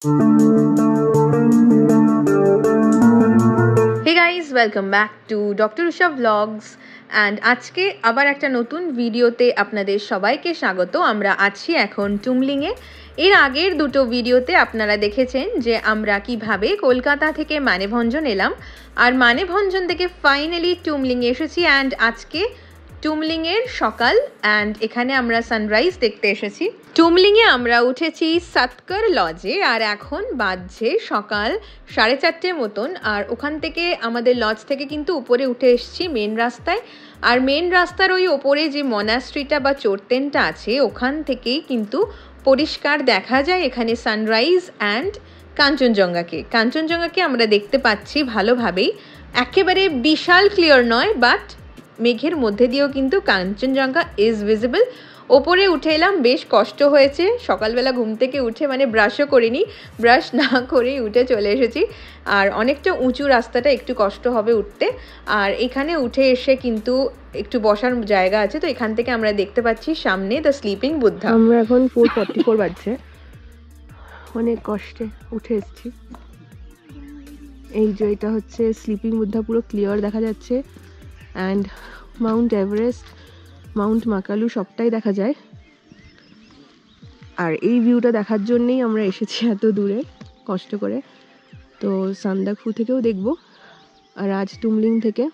Hey guys, welcome back to Dr. Usha Vlogs and আজকে আবার একটা নতুন ভিডিওতে আপনাদের সবাইকে স্বাগত। আমরা আছি এখন টুমলিংয়ে। এর আগের দুটো ভিডিওতে আপনারা দেখেছেন যে আমরা কিভাবে কলকাতা থেকে মানেভঞ্জন এলাম আর মানেভঞ্জন থেকে ফাইনালি টুমলিংয়ে এসেছি অ্যান্ড আজকে টুমলিংয়ের সকাল অ্যান্ড এখানে আমরা সানরাইজ দেখতে এসেছি। টুমলিংয়ে আমরা উঠেছি সাতকর লজে আর এখন বাজছে সকাল 4:30 মতন। আর ওখান থেকে আমাদের লজ থেকে কিন্তু উপরে উঠে এসেছি মেন রাস্তায়। আর মেন রাস্তার ওই ওপরে যে মনাস্ট্রিটা বা চোরতেনটা আছে ওখান থেকেই কিন্তু পরিষ্কার দেখা যায় এখানে সানরাইজ অ্যান্ড কাঞ্চনজঙ্ঘাকে আমরা দেখতে পাচ্ছি ভালোভাবেই। একেবারে বিশাল ক্লিয়ার নয়, বাট মেঘের মধ্যে দিয়েও কিন্তু কাঞ্চনজঙ্ঘা ইজ ভিজিবল। ওপরে উঠে এলাম, বেশ কষ্ট হয়েছে। সকালবেলা ঘুম থেকে উঠে ব্রাশও করিনি, ব্রাশ না করেই উঠে চলে এসেছি। আর অনেকটা উঁচু রাস্তাটা, একটু কষ্ট হবে উঠতে। আর এখানে উঠে এসে কিন্তু একটু বসার জায়গা আছে, তো এখান থেকে আমরা দেখতে পাচ্ছি সামনে দ্য স্লিপিং বুদ্ধা। আমরা এখন 4:44 বাজছে, অনেক কষ্টে উঠে এসেছি। এই যে এটা হচ্ছে স্লিপিং বুদ্ধা, পুরো ক্লিয়ার দেখা যাচ্ছে। And Mount Everest, Mount Makalu সবটাই দেখা যায়। আর এই ভিউটা দেখার জন্যেই আমরা এসেছি এত দূরে কষ্ট করে। তো সান্দাকফু থেকেও দেখবো। আর আজ টুমলিং থেকে,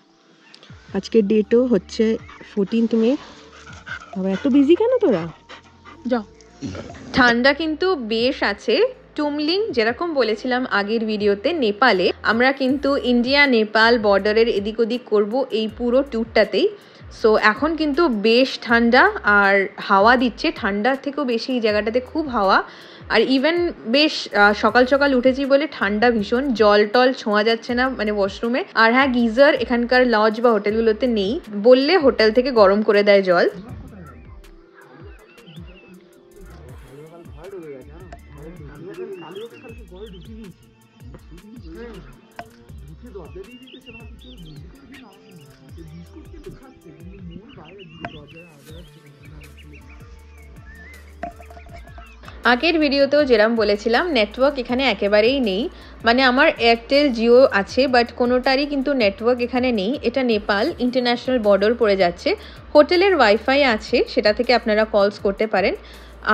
আজকের ডেটও হচ্ছে 14 মে। আবার এত বিজি কেন তোরা? যাও। ঠান্ডা কিন্তু বেশ আছে। টুমলিং যেরকম বলেছিলাম আগের ভিডিওতে, নেপালে আমরা কিন্তু ইন্ডিয়া নেপাল বর্ডারের এদিক ওদিক করবো এই পুরো ট্যুরটাতেই। সো এখন কিন্তু বেশ ঠান্ডা আর হাওয়া দিচ্ছে, ঠান্ডার থেকেও বেশি এই জায়গাটাতে খুব হাওয়া। আর ইভেন বেশ সকাল সকাল উঠেছি বলে ঠান্ডা ভীষণ, জল টল ছোঁয়া যাচ্ছে না ওয়াশরুমে। আর হ্যাঁ, গিজার এখানকার লজ বা হোটেলগুলোতে নেই, বললে হোটেল থেকে গরম করে দেয় জল। আগের ভিডিওতেও যেরকম বলেছিলাম, নেটওয়ার্ক এখানে একেবারেই নেই। আমার এয়ারটেল জিও আছে, বাট কোনোটারই কিন্তু নেটওয়ার্ক এখানে নেই। এটা নেপাল, ইন্টারন্যাশনাল বর্ডার পড়ে যাচ্ছে। হোটেলের ওয়াইফাই আছে, সেটা থেকে আপনারা কলস করতে পারেন।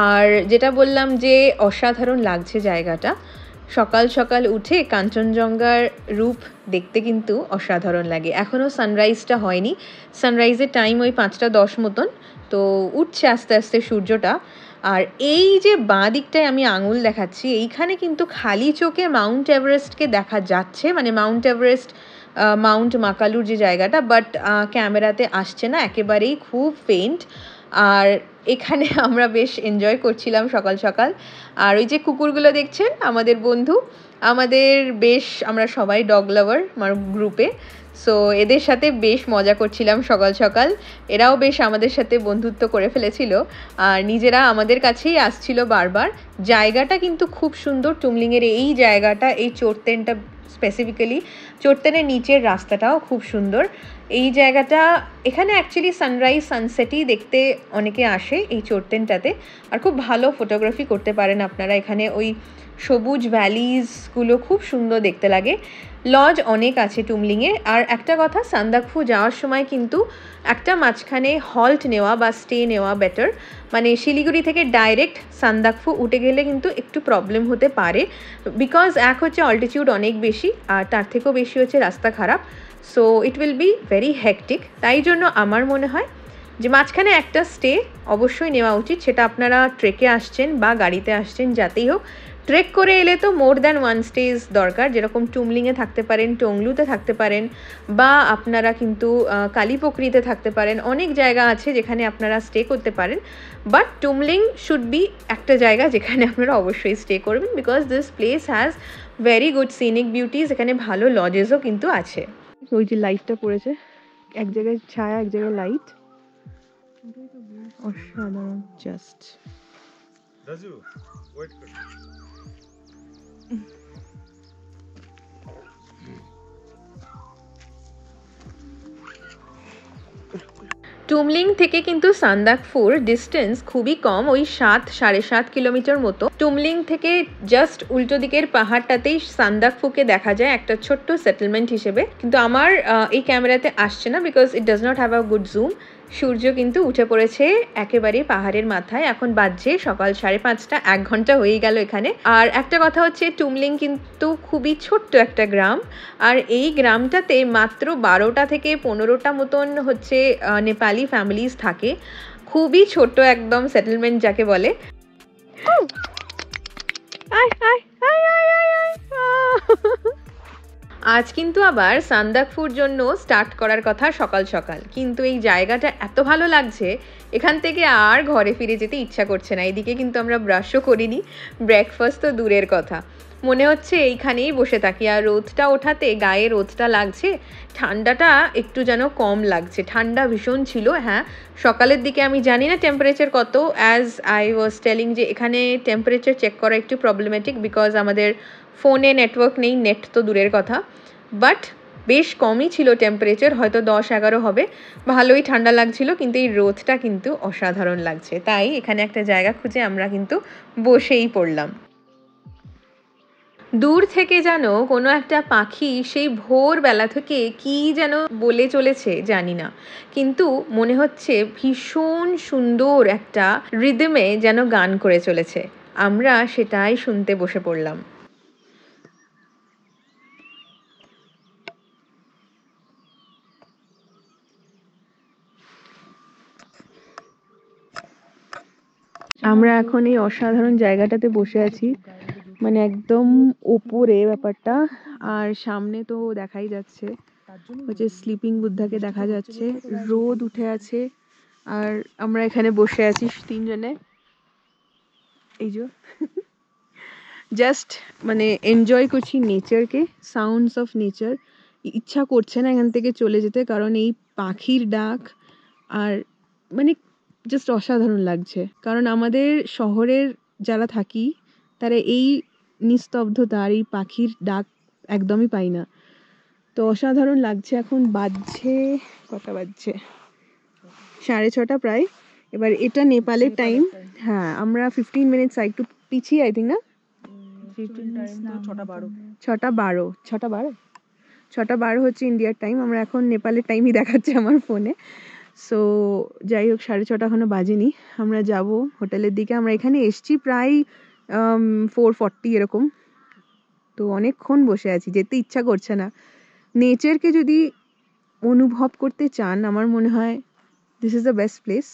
আর যেটা বললাম যে অসাধারণ লাগছে জায়গাটা। সকাল সকাল উঠে কাঞ্চনজঙ্ঘার রূপ দেখতে কিন্তু অসাধারণ লাগে। এখনও সানরাইজটা হয়নি, সানরাইজের টাইম ওই 5:10 মতন। তো উঠছে আস্তে আস্তে সূর্যটা। আর এই যে বাঁ দিকটায় আমি আঙুল দেখাচ্ছি, এইখানে কিন্তু খালি চোখে মাউন্ট এভারেস্টকে দেখা যাচ্ছে, মাউন্ট এভারেস্ট মাউন্ট মাকালুর যে জায়গাটা, বাট ক্যামেরাতে আসছে না, একেবারেই খুব ফেন্ট। আর এখানে আমরা বেশ এনজয় করছিলাম সকাল সকাল। আর ওই যে কুকুরগুলো দেখছেন আমাদের বন্ধু, আমরা সবাই ডগ লাভার গ্রুপে। সো এদের সাথে বেশ মজা করছিলাম সকাল সকাল। এরাও বেশ আমাদের সাথে বন্ধুত্ব করে ফেলেছিল আর নিজেরা আমাদের কাছেই আসছিল বারবার। জায়গাটা কিন্তু খুব সুন্দর টুমলিংয়ের এই জায়গাটা, এই চোরতেনটা স্পেসিফিক্যালি, চোরতেনের নিচের রাস্তাটাও খুব সুন্দর। এই জায়গাটা, এখানে অ্যাকচুয়ালি সানরাইজ সানসেটই দেখতে অনেকে আসে এই চোরতেনটাতে। আর খুব ভালো ফটোগ্রাফি করতে পারেন আপনারা এখানে। ওই সবুজ ভ্যালিজগুলো খুব সুন্দর দেখতে লাগে। লজ অনেক আছে টুমলিংয়ে। আর একটা কথা, সান্দাকফু যাওয়ার সময় কিন্তু একটা মাঝখানে হল্ট নেওয়া বা স্টে নেওয়া বেটার। শিলিগুড়ি থেকে ডাইরেক্ট সান্দাকফু উঠে গেলে কিন্তু একটু প্রবলেম হতে পারে, বিকজ এক হচ্ছে অল্টিটিউড অনেক বেশি, আর তার থেকেও বেশি হচ্ছে রাস্তা খারাপ। So it will be very hectic. তাই জন্য আমার মনে হয় যে মাঝখানে একটা স্টে অবশ্যই নেওয়া উচিত। সেটা আপনারা ট্রেকে আসছেন বা গাড়িতে আসছেন, যাতেই হোক। ট্রেক করে এলে তো মোর দ্যান ওয়ান স্টেজ দরকার, যেরকম টুমলিংয়ে থাকতে পারেন, টংলুতে থাকতে পারেন, বা আপনারা কিন্তু কালীপোখরিতে থাকতে পারেন। অনেক জায়গা আছে যেখানে আপনারা স্টে করতে পারেন, বাট টুমলিং শুড বি একটা জায়গা যেখানে আপনারা অবশ্যই স্টে করবেন, because this place has very good scenic beauties. এখানে ভালো লজেসও কিন্তু আছে। ওই যে লাইটটা পড়েছে, এক জায়গায় ছায়া এক জায়গায় লাইট, অসাধারণ জাস্ট। টুমলিং থেকে কিন্তু সান্দাকফুর ডিস্টেন্স খুবই কম, ওই 7-7.5 কিলোমিটার মতো। টুমলিং থেকে জাস্ট উল্টো দিকের পাহাড়টাতেই সান্দাকফুকে দেখা যায় একটা ছোট্ট সেটেলমেন্ট হিসেবে, কিন্তু আমার এই ক্যামেরাতে আসছে না because it does not have a good zoom. সূর্য কিন্তু উঠে পড়েছে একেবারে পাহাড়ের মাথায়, এখন বাজছে সকাল 5:30, 1 ঘন্টা হয়ে গেল এখানে। আর একটা কথা হচ্ছে, টুমলিং কিন্তু খুবই ছোট্ট একটা গ্রাম, আর এই গ্রামটাতে মাত্র 12টা থেকে 15টা মতন হচ্ছে নেপালি ফ্যামিলিজ থাকে। খুবই ছোট একদম সেটেলমেন্ট যাকে বলে। আজ কিন্তু আবার সান্দাকফুর জন্য স্টার্ট করার কথা সকাল সকাল, কিন্তু এই জায়গাটা এত ভালো লাগছে এখান থেকে আর ঘরে ফিরে যেতে ইচ্ছা করছে না। এদিকে কিন্তু আমরা ব্রাশও করিনি, ব্রেকফাস্ট তো দূরের কথা, মনে হচ্ছে এইখানেই বসে থাকি। আর রোদটা ওঠাতে গায়ে রোদটা লাগছে, ঠান্ডাটা একটু যেন কম লাগছে, ঠান্ডা ভীষণ ছিল। হ্যাঁ, সকালের দিকে আমি জানি না টেম্পারেচার কত, অ্যাজ আই ওয়াজ টেলিং যে এখানে টেম্পারেচার চেক করা একটু প্রবলেমেটিক বিকজ আমাদের ফোনে নেটওয়ার্ক নেই, নেট তো দূরের কথা, বাট বেশ কমই ছিল টেম্পারেচার, হয়তো 10-11 হবে। ভালোই ঠান্ডা লাগছিল, কিন্তু এই রোদটা কিন্তু অসাধারণ লাগছে, তাই এখানে একটা জায়গা খুঁজে আমরা কিন্তু বসেই পড়লাম। দূর থেকে যেন কোনো একটা পাখি সেই ভোরবেলা থেকে কি যেন বলে চলেছে জানি না, কিন্তু মনে হচ্ছে ভীষণ সুন্দর একটা রিদমে যেন গান করে চলেছে। আমরা সেটাই শুনতে বসে পড়লাম। আমরা এখন এই অসাধারণ জায়গাটাতে বসে আছি, মানে একদম ওপরে ব্যাপারটা, আর সামনে তো দেখাই যাচ্ছে হচ্ছে স্লিপিং বুদ্ধাকে দেখা যাচ্ছে, রোদ উঠে আছে, আর আমরা এখানে বসে আছি 3 জনে। এই যে জাস্ট মানে এনজয় করছি নেচারকে, সাউন্ডস অফ নেচার। ইচ্ছা করছে না এখান থেকে চলে যেতে, কারণ এই পাখির ডাক আর মানে জাস্ট অসাধারণ লাগছে। কারণ আমাদের শহরের যারা থাকি তারা এই নিস্তব্ধতা আর এই পাখির ডাক একদমই পাই না, তো অসাধারণ লাগছে। এখন বাজছে কটা বাজছে 6:30 প্রায়। এবার এটা নেপালের টাইম, হ্যাঁ আমরা 15 মিনিটস একটু পিছিয়ে আই থিঙ্ক, না 6:12 হচ্ছে ইন্ডিয়ার টাইম, আমরা এখন নেপালের টাইমই দেখাচ্ছে আমার ফোনে। সো যাই হোক, 6:30 এখনো বাজেনি, আমরা যাব হোটেলের দিকে। আমরা এখানে এসছি প্রায় 4:40 এরকম, তো অনেকক্ষণ বসে আছি, যেতে ইচ্ছা করছে না। নেচারকে যদি অনুভব করতে চান আমার মনে হয় this is the best place.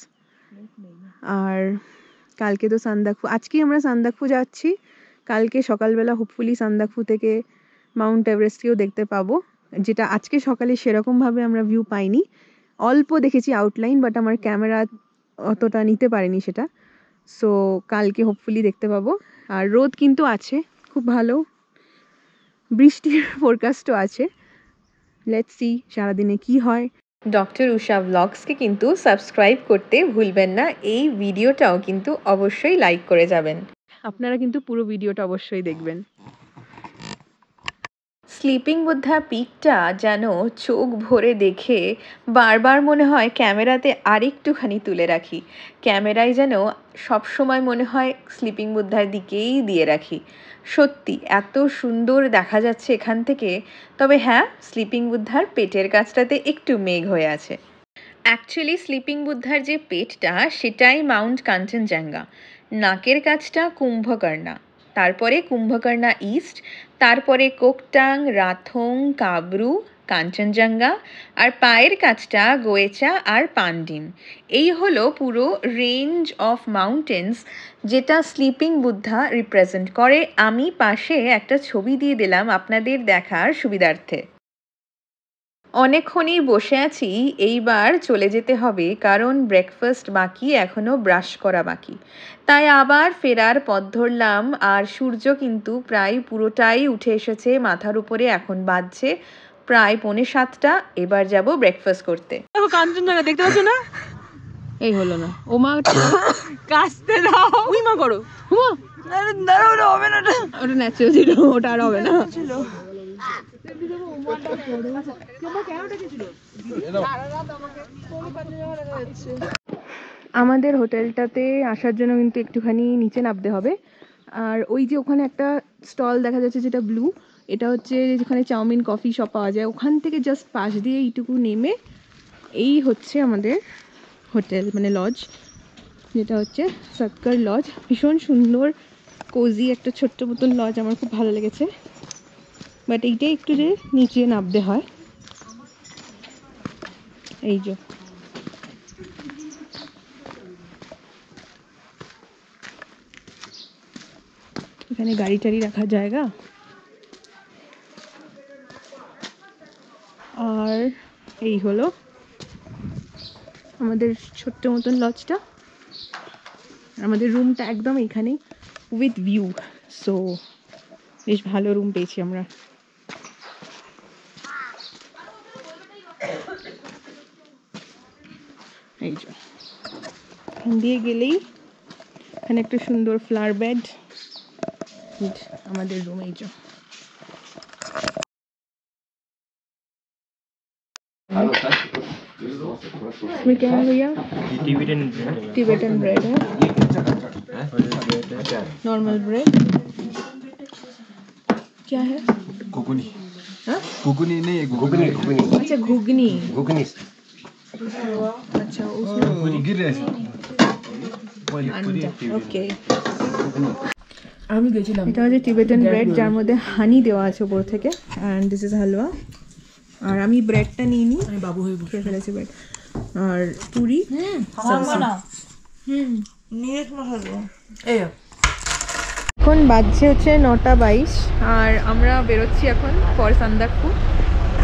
আর কালকে তো সান্দাকফু, আজকেই আমরা সান্দাকফু যাচ্ছি, কালকে সকালবেলা হোপফুলি সান্দাকফু থেকে মাউন্ট এভারেস্টকেও দেখতে পাবো, যেটা আজকে সকালে সেরকমভাবে আমরা ভিউ পাইনি, অল্প দেখেছি আউটলাইন, বাট আমার ক্যামেরা অতটা নিতে পারেনি সেটা। সো কালকে হোপফুলি দেখতে পাবো। আর রোদ কিন্তু আছে খুব ভালো, বৃষ্টির ফোরকাস্টও আছে, লেটস সি সারাদিনে কি হয়। ডক্টর উষা ব্লগসকে কিন্তু সাবস্ক্রাইব করতে ভুলবেন না, এই ভিডিওটাও কিন্তু অবশ্যই লাইক করে যাবেন। আপনারা কিন্তু পুরো ভিডিওটা অবশ্যই দেখবেন। স্লিপিং বুদ্ধা পিকটা যেন চোখ ভরে দেখে বারবার মনে হয় ক্যামেরাতে আরেকটুখানি তুলে রাখি, ক্যামেরায় যেন সবসময় মনে হয় স্লিপিং বুদ্ধার দিকেই দিয়ে রাখি। সত্যি এত সুন্দর দেখা যাচ্ছে এখান থেকে। তবে হ্যাঁ, স্লিপিং বুদ্ধার পেটের কাছটাতে একটু মেঘ হয়ে আছে। অ্যাকচুয়ালি স্লিপিং বুদ্ধার যে পেটটা সেটাই মাউন্ট কাঞ্চনজঙ্ঘা, নাকের কাছটা কুম্ভকর্ণা, তারপরে কুম্ভকর্ণা ইস্ট, তারপরে কোকটাং, রাথং, কাবরু, কাঞ্চনজঙ্ঘা, আর পায়ের কাছটা গোয়েচা আর পান্ডিম। এই হলো পুরো রেঞ্জ অফ মাউন্টেন্স যেটা স্লিপিং বুদ্ধা রিপ্রেজেন্ট করে। আমি পাশে একটা ছবি দিয়ে দিলাম আপনাদের দেখার সুবিধার্থে। অনেকক্ষণই বসে আছি, এইবার চলে যেতে হবে, কারণ ব্রেকফাস্ট বাকি, এখনও ব্রাশ করা বাকি, তাই আবার ফেরার পথ ধরলাম। আর সূর্য কিন্তু প্রায় পুরোটাই উঠে এসেছে মাথার উপরে, এখন বাজছে প্রায় 6:45। এবার যাব ব্রেকফাস্ট করতে। কাঞ্চনজঙ্ঘা দেখতে পাচ্ছ না? এই হলো না, ও মা কাস্তে দাও, উই মা করো, হুমা দাঁড়াও, হবে না, ওটা ন্যাচারাল ছিল, ওটা আর হবে না। আমাদের হোটেলটাতে আসার জন্য কিন্তু একটুখানি নিচে নামতে হবে। আর ওই যে ওখানে একটা স্টল দেখা যাচ্ছে যেটা ব্লু, এটা হচ্ছে যেখানে চাউমিন কফি সব পাওয়া যায়, ওখান থেকে জাস্ট পাশ দিয়ে এইটুকু নেমে এই হচ্ছে আমাদের হোটেল, মানে লজ, যেটা হচ্ছে সৎকার লজ। ভীষণ সুন্দর কোজি একটা ছোট্ট মতন লজ, আমার খুব ভালো লেগেছে। বাট এইটাই একটু যে নিচে নামতে হয়। এই যে এখানে গাড়ি টাড়ি রাখার জায়গা। আর এই হলো আমাদের ছোট্ট মতন লজটা। আমাদের রুমটা একদম এইখানেই উইথ ভিউ, সো বেশ ভালো রুম পেয়েছি আমরা। এই যে এখান দিয়ে গেলেই এখানে একটা সুন্দর ফ্লাওয়ার বেড, আমাদের রুম। এই যে इसमें क्या है भैया? टिबेटन ब्रेड है, नॉर्मल ब्रेड। क्या है? घुगनी। हाँ? घुगनी नहीं, घुगनी। अच्छा घुगनी। घुगनी। अच्छा उसमें गिर रहे ओके। আমি গেছিলাম, এটা হচ্ছে টিবেটান ব্রেড যার মধ্যে হানি দেওয়া আছে উপর থেকে, অ্যান্ড দিস ইজ হালুয়া। আর আমি ব্রেডটা নিয়ে নিই, আমি বাবু হয়ে খেয়ে ফেলেছি ব্রেড আর পুরি। এখন বাজছে হচ্ছে 9:22 আর আমরা বেরোচ্ছি এখন ফর সান্দাকফু।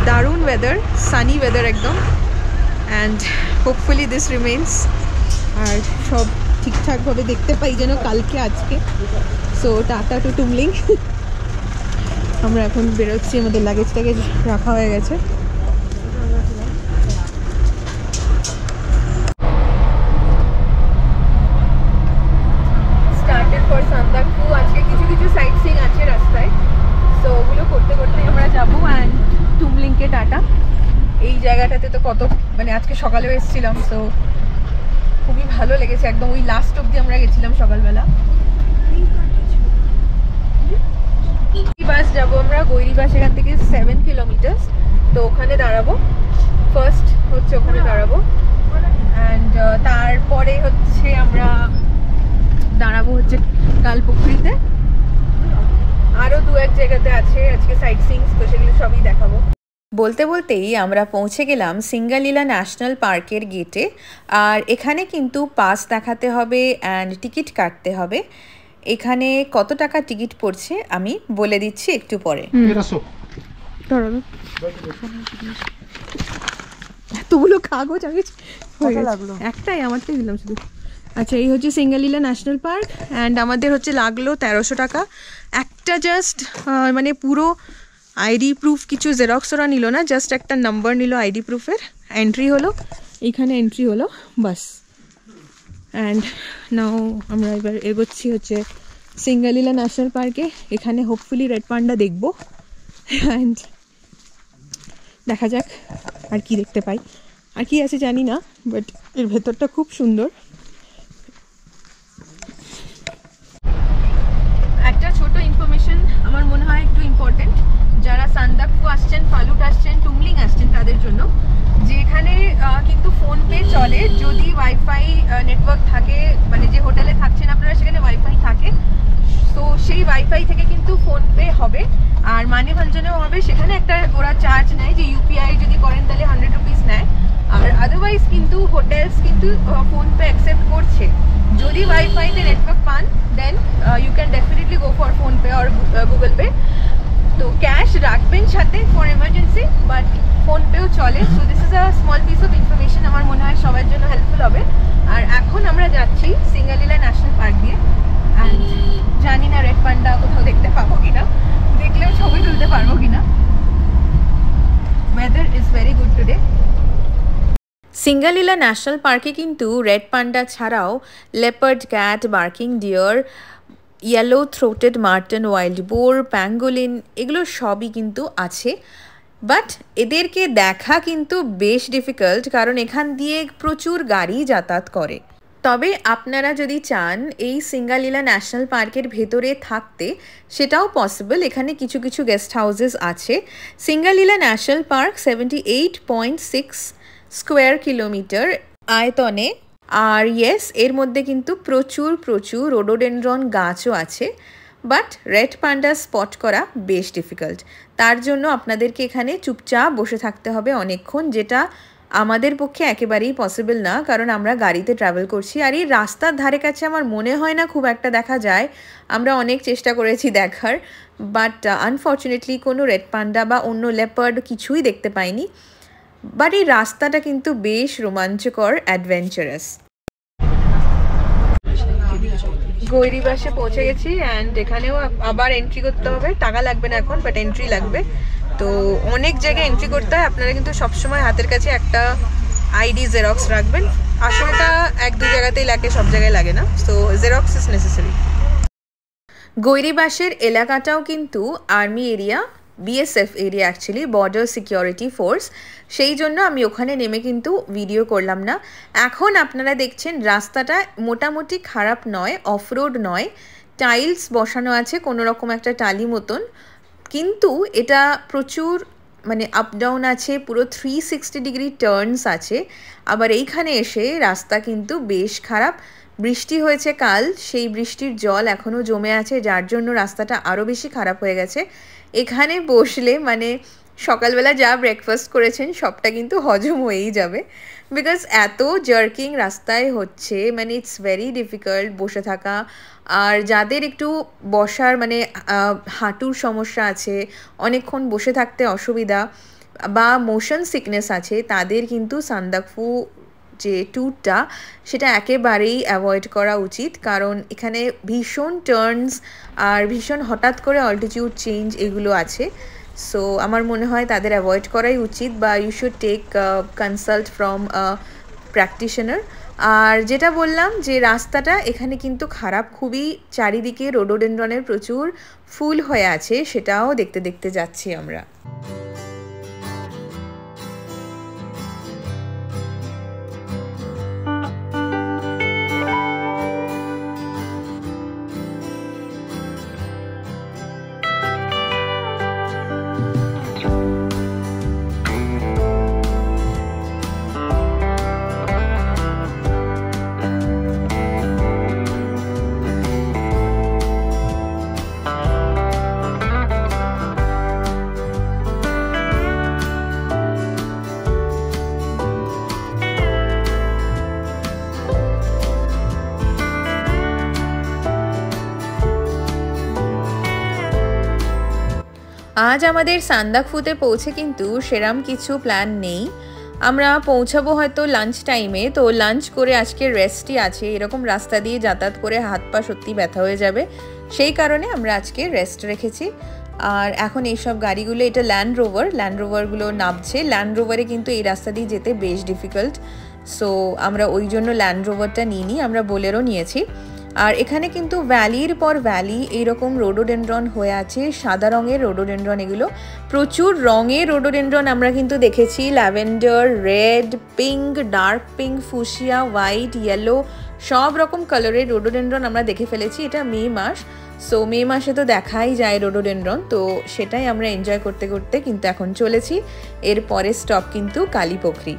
দারুণ ওয়েদার, সানি ওয়েদার একদম, অ্যান্ড হোপফুলি দিস রিমেইনস। আর সব ঠিকঠাকভাবে দেখতে পাই যেন কালকে আজকে। So tata to Tumling. আমরা এখন বেরোচ্ছি, আমাদের লাগেজ টাগেজ রাখা হয়ে গেছে। Started for Sandakphu. আজকে কিছু কিছু সাইট সিইং আছে রাস্তায়, সো ওগুলো করতে করতে আমরা যাবো। অ্যান্ড টুমলিংকে টাটা। এই জায়গাটাতে তো কত, মানে আজকে সকালেও এসেছিলাম, সো খুবই ভালো লেগেছে একদম। ওই লাস্ট অব্দি আমরা গেছিলাম সকালবেলা। বাস যাবো আমরা, গৈরি বাস এখান থেকে 7 কিলোমিটার, তো ওখানে দাঁড়াবো। ফার্স্ট হচ্ছে ওখানে দাঁড়াবো, অ্যান্ড তারপরে হচ্ছে আমরা দাঁড়াবো হচ্ছে কালপুকুরিতে। আরও 2-1 জায়গাতে আছে আজকে সাইট সিইং, তো সেগুলো সবই দেখাবো। বলতে বলতেই আমরা পৌঁছে গেলাম সিঙ্গালীলা ন্যাশনাল পার্কের গেটে। আর এখানে কিন্তু পাস দেখাতে হবে অ্যান্ড টিকিট কাটতে হবে। এখানে কত টাকা টিকিট পড়ছে আমি বলে দিচ্ছি একটু পরে। এতগুলো কাগজ আমি একটাই আমারটাই দিলাম শুধু। আচ্ছা, এই হচ্ছে সিঙ্গালীলা ন্যাশনাল পার্ক, অ্যান্ড আমাদের হচ্ছে লাগলো 1300 টাকা একটা। জাস্ট মানে পুরো আইডি প্রুফ, কিছু জেরক্স ওরা নিল না, জাস্ট একটা নাম্বার নিল আইডি প্রুফের। এন্ট্রি হলো, এইখানে এন্ট্রি হলো, বাস। অ্যান্ড নাও আমরা এবার এগোচ্ছি হচ্ছে সিঙ্গালীলা ন্যাশনাল পার্কে। এখানে হোপফুলি রেড পান্ডা দেখবো, অ্যান্ড দেখা যাক আর কি দেখতে পাই। আর কি আছে জানি না, বাট এর ভেতরটা খুব সুন্দর। একটা ছোট ইনফরমেশন আমার মনে হয় একটু ইম্পর্টেন্ট, যারা সান্দাকফু আসছেন, ফালুট আসছেন, টুমলিং আসছেন তাদের জন্য, যে এখানে কিন্তু ফোনপে চলে যদি ওয়াইফাই নেটওয়ার্ক থাকে, মানে যে হোটেলে থাকছেন আপনারা সেখানে ওয়াইফাই থাকে, তো সেই ওয়াইফাই থেকে কিন্তু ফোনপে হবে। আর মানি ভাঞ্জনেও হবে, সেখানে একটা ওরা চার্জ নেয়, যে ইউপিআই যদি করেন তাহলে 100 রুপিস নেয়। আর আদারওয়াইজ কিন্তু হোটেলস কিন্তু ফোনপে অ্যাকসেপ্ট করছে। যদি ওয়াইফাইতে নেটওয়ার্ক পান then you can definitely go for PhonePe or Google Pay. তো ক্যাশ রাখবেন সাথে ফর এমার্জেন্সি, বাট ফোনপেও চলে। So this is a small piece of information, আমার মনে হয় সবার জন্য হেল্পফুল হবে। আর এখন আমরা যাচ্ছি সিঙ্গালীলা ন্যাশনাল পার্ক দিয়ে, অ্যান্ড জানি না রেড পান্ডা কোথাও দেখতে পাবো কিনা, দেখলেও ছবি তুলতে পারবো কিনা। Weather is very good today. Singalila national পার্কে কিন্তু রেড পান্ডা ছাড়াও leopard, cat, barking deer yellow throated marten, wild boar, pangolin, এগুলো সবই কিন্তু আছে। বাট এদেরকে দেখা কিন্তু বেশ ডিফিকাল্ট, কারণ এখান দিয়ে প্রচুর গাড়ি যাতায়াত করে। তবে আপনারা যদি চান এই সিঙ্গালীলা ন্যাশনাল পার্কের ভেতরে থাকতে, সেটাও পসিবল। এখানে কিছু কিছু গেস্ট হাউসেস আছে। Singalila national park 78.6 square kilometre আয়তনে। আর ইয়েস, এর মধ্যে কিন্তু প্রচুর প্রচুর রোডোডেনড্রন গাছও আছে। বাট রেড পান্ডা স্পট করা বেশ ডিফিকাল্ট। তার জন্য আপনাদেরকে এখানে চুপচাপ বসে থাকতে হবে অনেকক্ষণ, যেটা আমাদের পক্ষে একেবারেই পসিবল না, কারণ আমরা গাড়িতে ট্রাভেল করছি। আর এই রাস্তার ধারে কাছে আমার মনে হয় না খুব একটা দেখা যায়। আমরা অনেক চেষ্টা করেছি দেখার, বাট আনফর্চুনেটলি কোনো রেড পান্ডা বা অন্য লেপার্ড কিছুই দেখতে পাইনি। বাট এই রাস্তাটা কিন্তু বেশ রোমাঞ্চকর, অ্যাডভেঞ্চারাস। গৈরিবাসে পৌঁছে গেছি অ্যান্ড এখানেও আবার এন্ট্রি করতে হবে। টাকা লাগবে না এখন, বাট এন্ট্রি লাগবে। তো অনেক জায়গায় এন্ট্রি করতে হয়। আপনারা কিন্তু সবসময় হাতের কাছে একটা আইডি জেরক্স রাখবেন। আসলটা 1-2 জায়গাতেই লাগে, সব জায়গায় লাগে না। So xerox is necessary. গৈরিবাসের এলাকাটাও কিন্তু army area, BSF area actually, border security force. সেই জন্য আমি ওখানে নেমে কিন্তু ভিডিও করলাম না। এখন আপনারা দেখছেন রাস্তাটা মোটামুটি খারাপ নয়, অফরোড নয়, টাইলস বসানো আছে কোনো রকম একটা টালি মতন, কিন্তু এটা প্রচুর মানে আপ ডাউন আছে, পুরো 360 ডিগ্রি টার্নস আছে। আবার এইখানে এসে রাস্তা কিন্তু বেশ খারাপ। বৃষ্টি হয়েছে কাল, সেই বৃষ্টির জল এখনও জমে আছে, যার জন্য রাস্তাটা আরও বেশি খারাপ হয়ে গেছে। এখানে বসলে মানে সকালবেলা যা ব্রেকফাস্ট করেছেন সবটা কিন্তু হজম হয়েই যাবে, বিকজ এত জার্কিং রাস্তায় হচ্ছে, মানে ইটস ভেরি ডিফিকাল্ট বসে থাকা। আর যাদের একটু বসার মানে হাঁটুর সমস্যা আছে, অনেকক্ষণ বসে থাকতে অসুবিধা, বা মোশন সিকনেস আছে, তাদের কিন্তু সান্দাকফু যে ট্যুরটা সেটা একেবারেই অ্যাভয়েড করা উচিত, কারণ এখানে ভীষণ টার্নস আর ভীষণ হঠাৎ করে অল্টিটিউড চেঞ্জ এগুলো আছে। সো আমার মনে হয় তাদের অ্যাভয়েড করাই উচিত, বা you should take consult from practitioner. আর যেটা বললাম যে রাস্তাটা এখানে কিন্তু খারাপ খুবই, চারিদিকে রোডোডেনড্রনের প্রচুর ফুল হয়ে আছে, সেটাও দেখতে দেখতে যাচ্ছি আমরা। আজ আমাদের সান্দাকফুতে পৌঁছে কিন্তু সেরম কিছু প্ল্যান নেই। আমরা পৌঁছাবো হয়তো লাঞ্চ টাইমে, তো লাঞ্চ করে আজকে রেস্টই আছে। এরকম রাস্তা দিয়ে যাতায়াত করে হাত পা সত্যি ব্যথা হয়ে যাবে, সেই কারণে আমরা আজকে রেস্ট রেখেছি। আর এখন এইসব গাড়িগুলো, এটা ল্যান্ড রোভারগুলো নামছে। ল্যান্ড রোভারে কিন্তু এই রাস্তা দিয়ে যেতে বেশ ডিফিকাল্ট, সো আমরা ওই জন্য ল্যান্ড রোভারটা নিইনি, আমরা বোলেরো নিয়েছি। আর এখানে কিন্তু ভ্যালির পর ভ্যালি এইরকম রোডোডেনড্রন হয়ে আছে, সাদা রঙের রোডোডেনড্রন, এগুলো প্রচুর রঙের রোডোডেনড্রন আমরা কিন্তু দেখেছি। Lavender, red, pink, dark pink, fuchsia, white, yellow, সব রকম কালারের রোডোডেনড্রন আমরা দেখে ফেলেছি। এটা মে মাস, সো মে মাসে তো দেখাই যায় রোডোডেনড্রন, তো সেটাই আমরা এনজয় করতে করতে কিন্তু এখন চলেছি। এর পরের স্টপ কিন্তু কালীপোখরি।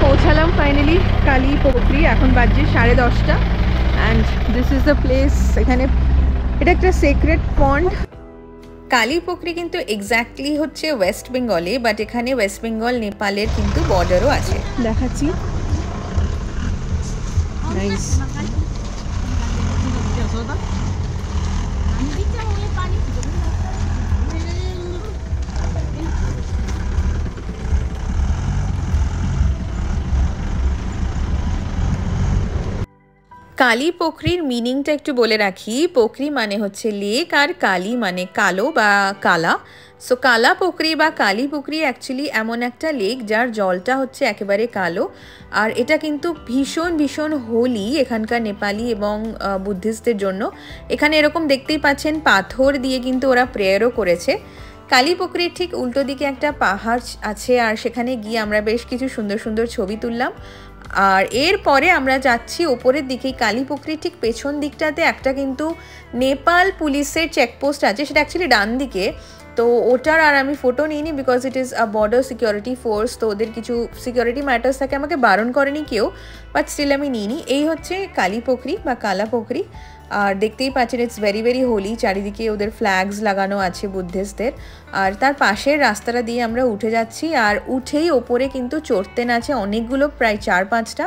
পৌঁছালাম ফাইনালি কালীপোখরি, এখন বাজে 10:30 and this is the place. এখানে এটা একটা সিক্রেট পন্ড। কালীপোখরি কিন্তু এক্স্যাক্টলি হচ্ছে ওয়েস্ট বেঙ্গলে, বাট এখানে ওয়েস্ট বেঙ্গল নেপালের কিন্তু বর্ডারও আছে, দেখাচ্ছি। নাইস। কালী পোখরির মিনিংটা একটু বলে রাখি। পোখরি মানে হচ্ছে লেক, আর কালী মানে কালো বা কালা। সো কালা পোখরি বা কালী পোখরি অ্যাকচুয়ালি এমন একটা লেক যার জলটা হচ্ছে একেবারে কালো। আর এটা কিন্তু ভীষণ ভীষণ হোলি এখানকার নেপালি এবং বুদ্ধিস্টদের জন্য। এখানে এরকম দেখতেই পাচ্ছেন পাথর দিয়ে কিন্তু ওরা প্রেয়ারও করেছে। কালী পোখরির ঠিক উল্টো দিকে একটা পাহাড় আছে, আর সেখানে গিয়ে আমরা বেশ কিছু সুন্দর সুন্দর ছবি তুললাম। আর এরপরে আমরা যাচ্ছি ওপরের দিকে। কালী পোখরির ঠিক পেছন দিকটাতে একটা কিন্তু নেপাল পুলিশের চেকপোস্ট আছে, সেটা অ্যাকচুয়ালি ডান দিকে। তো ওটার আর আমি ফটো নিইনি because it is a border security force, তো ওদের কিছু সিকিউরিটি ম্যাটার্স থাকে, আমাকে বারণ করেনি কেউ, বাট স্টিল আমি নিইনি। এই হচ্ছে কালী পোখরি বা কালা পোখরি। আর দেখতেই পাচ্ছেন ইটস ভেরি ভেরি হোলি, চারিদিকে ওদের ফ্ল্যাগস লাগানো আছে বুদ্ধিস্টদের। আর তার পাশের রাস্তাটা দিয়ে আমরা উঠে যাচ্ছি, আর উঠেই ওপরে কিন্তু চড়তেন আছে অনেকগুলো, প্রায় 4-5টা।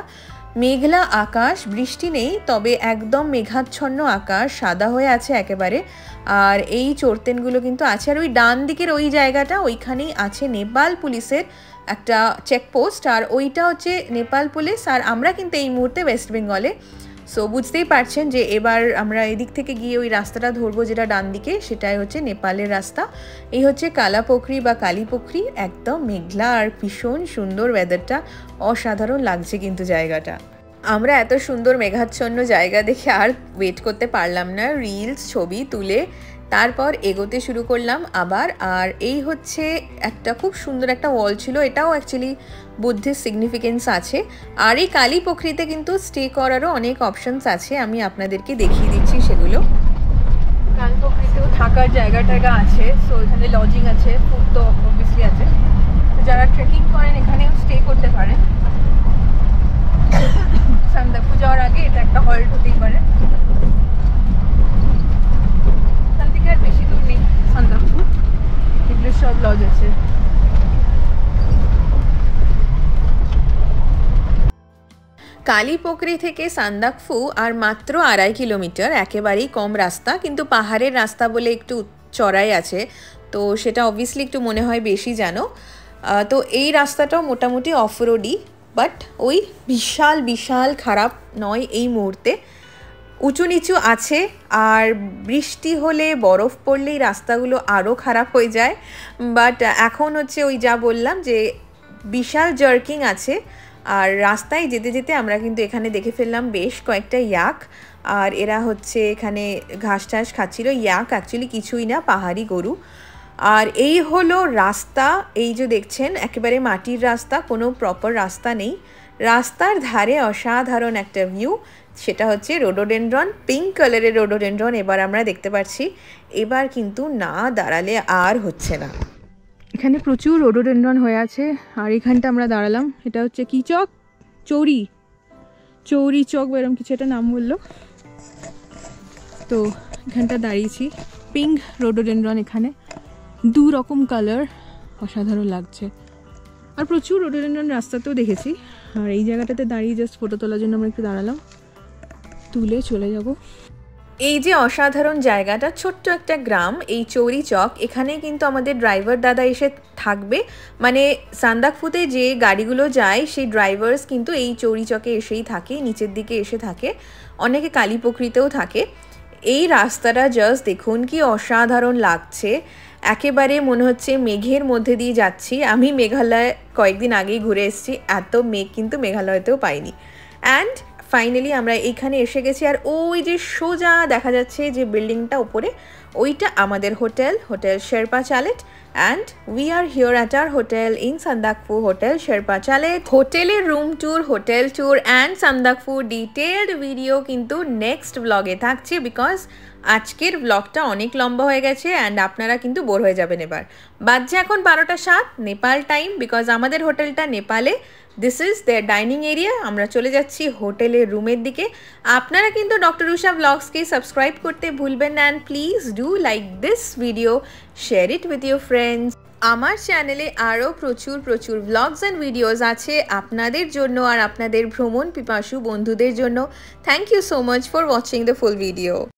মেঘলা আকাশ, বৃষ্টি নেই, তবে একদম মেঘাচ্ছন্ন আকাশ, সাদা হয়ে আছে একেবারে। আর এই চড়তেনগুলো কিন্তু আছে। আর ওই ডান দিকের ওই জায়গাটা, ওইখানেই আছে নেপাল পুলিশের একটা চেকপোস্ট, আর ওইটা হচ্ছে নেপাল পুলিশ। আর আমরা কিন্তু এই মুহূর্তে ওয়েস্ট বেঙ্গলে। সো বুঝতেই পারছেন যে এবার আমরা এদিক থেকে গিয়ে ওই রাস্তাটা ধরবো যেটা ডান দিকে, সেটাই হচ্ছে নেপালের রাস্তা। এই হচ্ছে কালা পোখরি বা কালী পোখরি, একদম মেঘলা আর ভীষণ সুন্দর, ওয়েদারটা অসাধারণ লাগছে কিন্তু জায়গাটা। আমরা এত সুন্দর মেঘাচ্ছন্ন জায়গা দেখে আর ওয়েট করতে পারলাম না, রিলস ছবি তুলে তারপর এগোতে শুরু করলাম আবার। আর এই হচ্ছে একটা খুব সুন্দর একটা ওয়াল ছিল, এটাও অ্যাকচুয়ালি বুদ্ধিস্ট সিগনিফিকেন্স আছে। আর এই কালী পোখরিতে কিন্তু স্টে করারও অনেক অপশনস আছে, আমি আপনাদেরকে দেখিয়ে দিচ্ছি সেগুলো। কালী পোখরিতেও থাকার জায়গা টায়গা আছে, সো এখানে লজিং আছে, ফুড তো অবভিয়াসলি আছে। যারা ট্রেকিং করেন এখানেও স্টে করতে পারেন। সান্দাকফু যাওয়ার আগে এটা একটা হল্ট হতেই পারে। এখান থেকে আর বেশি দূর নেই সান্দাকফু, এগুলো সব লজ আছে। কালী পোখরি থেকে সান্দাকফু আর মাত্র 2.5 কিলোমিটার, একেবারেই কম রাস্তা, কিন্তু পাহাড়ের রাস্তা বলে একটু চড়াই আছে, তো সেটা অবভিয়াসলি একটু মনে হয় বেশি জানো। তো এই রাস্তাটাও মোটামুটি অফ রোডই, বাট ওই বিশাল বিশাল খারাপ নয় এই মুহূর্তে। উঁচু নিচু আছে, আর বৃষ্টি হলে বরফ পড়লেই রাস্তাগুলো আরও খারাপ হয়ে যায়। বাট এখন হচ্ছে ওই যা বললাম যে বিশাল জার্কিং আছে। আর রাস্তায় যেতে যেতে আমরা কিন্তু এখানে দেখে ফেললাম বেশ কয়েকটা ইয়াক, আর এরা হচ্ছে এখানে ঘাস টাস খাচ্ছিল। ইয়াক অ্যাকচুয়ালি কিছুই না, পাহাড়ি গরু। আর এই হলো রাস্তা, এই যে দেখছেন একেবারে মাটির রাস্তা, কোনো প্রপার রাস্তা নেই। রাস্তার ধারে অসাধারণ একটা ভিউ, সেটা হচ্ছে রোডোডেনড্রন, পিঙ্ক কালারের রোডোডেনড্রন এবার আমরা দেখতে পাচ্ছি। এবার কিন্তু না দাঁড়ালে আর হচ্ছে না। এখানে প্রচুর রোডোডেনড্রন হয়ে আছে। আর এখানটা আমরা দাঁড়ালাম, এটা হচ্ছে কি চক, চৌরি চক বা এরকম কিছু একটা নাম বললো। তো এখানটা দাঁড়িয়েছি, পিঙ্ক রোডোডেনড্রন, এখানে 2 রকম কালার, অসাধারণ লাগছে। আর প্রচুর রোডোডেনড্রন রাস্তাতেও দেখেছি। আর এই জায়গাটাতে দাঁড়িয়ে জাস্ট ফটো তোলার জন্য আমরা একটু দাঁড়ালাম, তুলে চলে যাব। এই যে অসাধারণ জায়গাটা, ছোট্ট একটা গ্রাম, এই চৌরি চক, এখানে কিন্তু আমাদের ড্রাইভার দাদা এসে থাকবে। মানে সান্দাকফুতে যে গাড়িগুলো যায় সেই ড্রাইভার্স কিন্তু এই চৌরি চকে এসেই থাকে, নিচের দিকে এসে থাকে, অনেকে কালী পোখরিতেও থাকে। এই রাস্তাটা জাস্ট দেখুন কি অসাধারণ লাগছে, একেবারে মনে হচ্ছে মেঘের মধ্যে দিয়ে যাচ্ছি। আমি মেঘালয় কয়েকদিন আগেই ঘুরে এসেছি, এত মেঘ কিন্তু মেঘালয়তেও পাইনি। অ্যান্ড ফাইনালি আমরা এইখানে এসে গেছি। আর ওই যে সোজা দেখা যাচ্ছে যে বিল্ডিংটা উপরে, ওইটা আমাদের hotel Sherpa chalet. And we are here at our hotel in Sandakphu, hotel Sherpa chalet. হোটেলের room tour, hotel tour and Sandakphu detailed video কিন্তু নেক্সট ব্লগে থাকছে, বিকজ আজকের ব্লগটা অনেক লম্বা হয়ে গেছে অ্যান্ড আপনারা কিন্তু বোর হয়ে যাবেন। এবার বাজছে এখন 12টা 7 নেপাল টাইম, বিকজ আমাদের হোটেলটা নেপালে। This is their dining area. আমরা চলে যাচ্ছি হোটেলের রুমের দিকে। আপনারা কিন্তু ডক্টর উষা ব্লগসকে সাবস্ক্রাইব করতে ভুলবেন না, and please do like this video, share it with your friends. আমার চ্যানেলে আরও প্রচুর প্রচুর ব্লগস অ্যান্ড ভিডিওস আছে আপনাদের জন্য আর আপনাদের ভ্রমণ পিপাসু বন্ধুদের জন্য। Thank you so much for watching the full video.